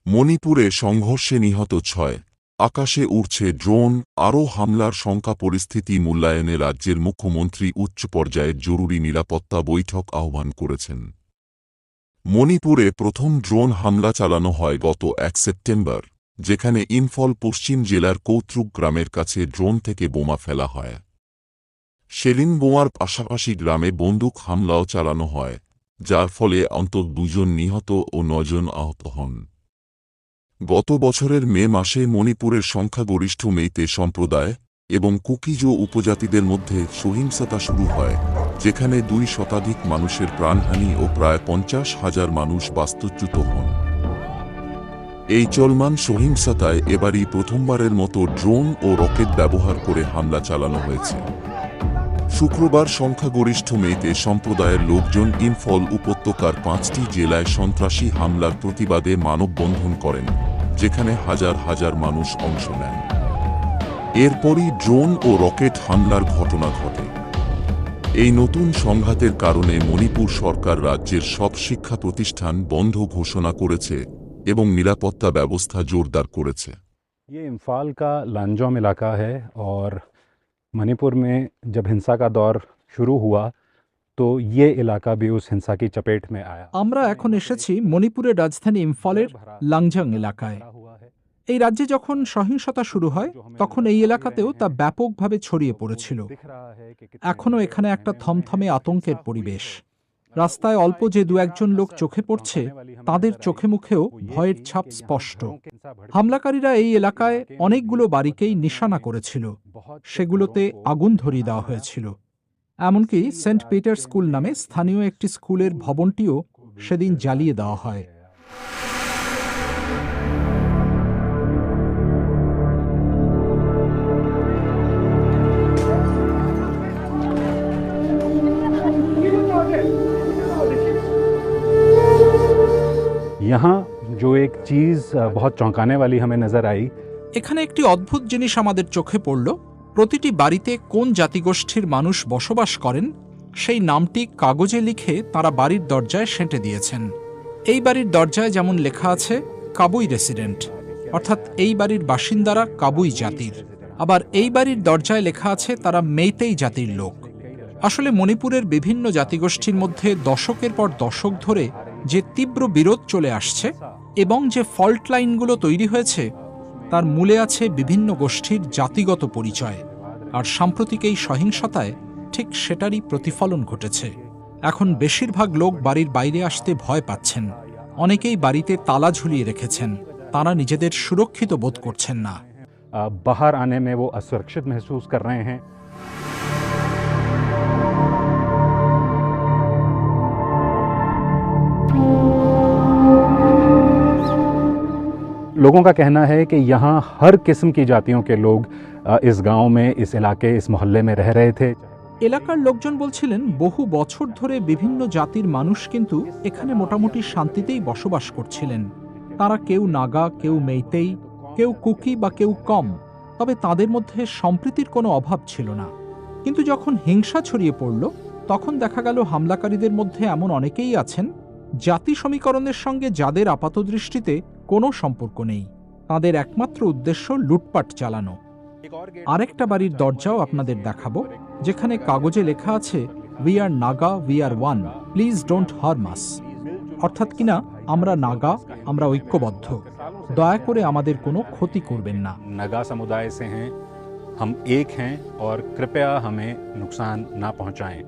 মণিপুরে সংঘর্ষে নিহত 6, আকাশে উড়ছে ড্রোন, আরও হামলার শঙ্কা। পরিস্থিতি মূল্যায়নে রাজ্যের মুখ্যমন্ত্রী উচ্চ পর্যায়ের জরুরি নিরাপত্তা বৈঠক আহ্বান করেছেন। মণিপুরে প্রথম ড্রোন হামলা চালানো হয় গত 1 সেপ্টেম্বর, যেখানে ইম্ফল পশ্চিম জেলার কৌত্রুক গ্রামের কাছে ড্রোন থেকে বোমা ফেলা হয়। সেদিন বোমার পাশাপাশি গ্রামে বন্দুক হামলাও চালানো হয়, যার ফলে অন্তত 2 জন নিহত ও 9 জন আহত হন। গত বছরের মে মাসে মণিপুরের সংখ্যাগরিষ্ঠ মেইতে সম্প্রদায় এবং কুকিজো উপজাতিদের মধ্যে সহিংসতা শুরু হয়, যেখানে 2 শতাধিক মানুষের প্রাণহানি ও প্রায় 50,000 মানুষ বাস্তুচ্যুত হন। এই চলমান সহিংসতায় এবারই প্রথমবারের মতো ড্রোন ও রকেট ব্যবহার করে হামলা চালানো হয়েছে। শুক্রবার সংখ্যাগরিষ্ঠ মেইতে সম্প্রদায়ের লোকজন ইম্ফল উপত্যকার 5টি জেলায় সন্ত্রাসী হামলার প্রতিবাদে মানববন্ধন করেন, যেখানে হাজার হাজার মানুষ অংশ নেন। এরপরই ড্রোন ও রকেট হামলার ঘটনা ঘটে। এই নতুন সংঘাতের কারণে মণিপুর সরকার রাজ্যের সব শিক্ষা প্রতিষ্ঠান বন্ধ ঘোষণা করেছে এবং নিরাপত্তা ব্যবস্থা জোরদার করেছে। ये इम्फाल का लांजौम इलाका है और मणिपुर में जब हिंसा का दौर शुरू हुआ तो ये इलाका भी उस हिंसा की चपेट में आया। আমরা এখন এসেছি মণিপুরের রাজধানী ইম্ফলের লাংজাং এলাকায়। এই রাজ্যে যখন সহিংসতা শুরু হয় তখন এই এলাকাতেও তা ব্যাপকভাবে ছড়িয়ে পড়েছিল। এখনও এখানে একটা থমথমে আতঙ্কের পরিবেশ। রাস্তায় অল্প যে 2-1 লোক চোখে পড়ছে, তাদের চোখে মুখেও ভয়ের ছাপ স্পষ্ট। হামলাকারীরা এই এলাকায় অনেকগুলো বাড়িকেই নিশানা করেছিল, সেগুলোতে আগুন ধরিয়ে দেওয়া হয়েছিল। এমনকি সেন্ট পিটার স্কুল নামে স্থানীয় একটি স্কুলের ভবনটিও সেদিন জ্বালিয়ে দেওয়া হয়। यहाँ जो एक चीज़ बहुत चौंकाने वाली हमें नज़र आई, এখানে একটি অদ্ভুত জিনিস আমাদের চোখে পড়ল। প্রতিটি বাড়িতে কোন জাতিগোষ্ঠীর মানুষ বসবাস করেন সেই নামটি কাগজে লিখে তারা বাড়ির দরজায় সেঁটে দিয়েছেন। এই বাড়ির দরজায় যেমন লেখা আছে কাবুই রেসিডেন্ট, অর্থাৎ এই বাড়ির বাসিন্দারা কাবুই জাতির, আবার এই বাড়ির দরজায় লেখা আছে তারা মেইতেই জাতির লোক। আসলে মণিপুরের বিভিন্ন জাতিগোষ্ঠীর মধ্যে দশকের পর দশক ধরে যে তীব্র বিরোধ চলে আসছে এবং যে ফল্ট লাইনগুলো তৈরি হয়েছে, তার মূলে আছে বিভিন্ন গোষ্ঠীর জাতিগত পরিচয়। আর সাম্প্রতিক এই সহিংসতায় ঠিক সেটারই প্রতিফলন ঘটেছে। এখন বেশিরভাগ লোক বাড়ির বাইরে আসতে ভয় পাচ্ছেন। অনেকেই বাড়িতে তালা ঝুলিয়ে রেখেছেন, তারা নিজেদের সুরক্ষিত বোধ করছেন না। बाहर आने में वो असुरक्षित महसूस कर रहे हैं। लोगों का कहना है कि यहाँ हर किस्म की जातियों के लोग इस गांव में, इस इलाके, इस मोहल्ले में रह रहे थे। এলাকার লোকজন বলছিলেন বহু বছর ধরে বিভিন্ন জাতির মানুষ কিন্তু এখানে মোটামুটি শান্তিতেই বসবাস করছিলেন। তারা কেউ নাগা, কেউ মেইতেই, কেউ কুকি বা কেউ কম, তবে তাদের মধ্যে সম্প্রীতির কোনো অভাব ছিল না। কিন্তু যখন হিংসা ছড়িয়ে পড়ল, তখন দেখা গেল হামলাকারীদের মধ্যে এমন অনেকেই আছেন জাতি সমীকরণের সঙ্গে যাদের আপাতদৃষ্টিতে কোনো সম্পর্ক নেই। তাদের একমাত্র উদ্দেশ্য লুটপাট চালানো। আরেকটা বাড়ির দরজাও আপনাদের দেখাবো, যেখানে কাগজে লেখা আছে we are Naga, we are one, please don't harm us. অর্থাৎ কিনা আমরা নাগা, আমরা ঐক্যবদ্ধ, দয়া করে আমাদের কোনো ক্ষতি করবেন না। नगा समुदाय से हैं, हम एक हैं और कृपया हमें नुकसान ना पहुंचाएं।